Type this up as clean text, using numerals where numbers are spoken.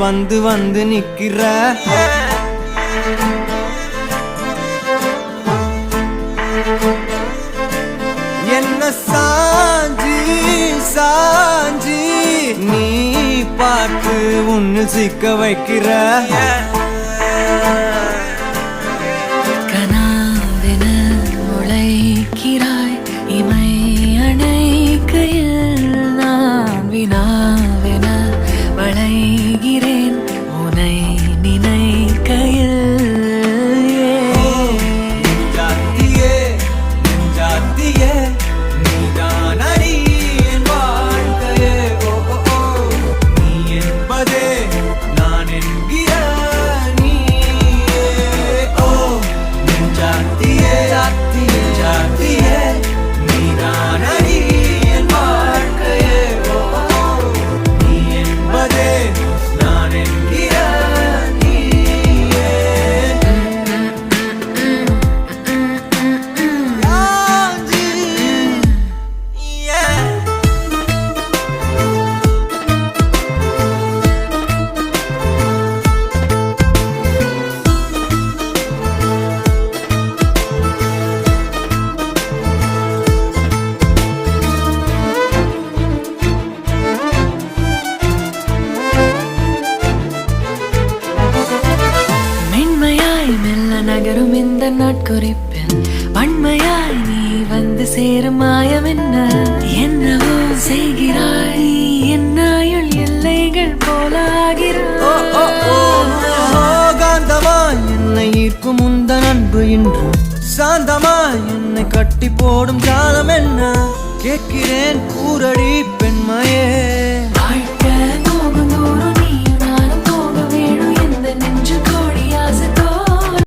வந்து வந்து நிக்கிற என்ன சாஞ்சி சாஞ்சி நீ பார்த்து உன்னு சிக்க வைக்கிற கனாவென முளைக்கிறாய் இமை அணைக்கையில் நான் வினாவென வளைகிறேன் உனை நினைக்கையில் நகரும் இந்த நாட்குறிப்பில் வன்மையாய் நீ வந்து சேரும் மாயம் என்னவோ செய்கிறாய் என்னாயுள் எல்லைகள் போலாகிறாய் என்னை ஈர்க்கும் உந்தன் அன்பு இன்று சாந்தமாய் என்னை கட்டி போடும் காலம் என்ன கேட்கிறேன் கூரடி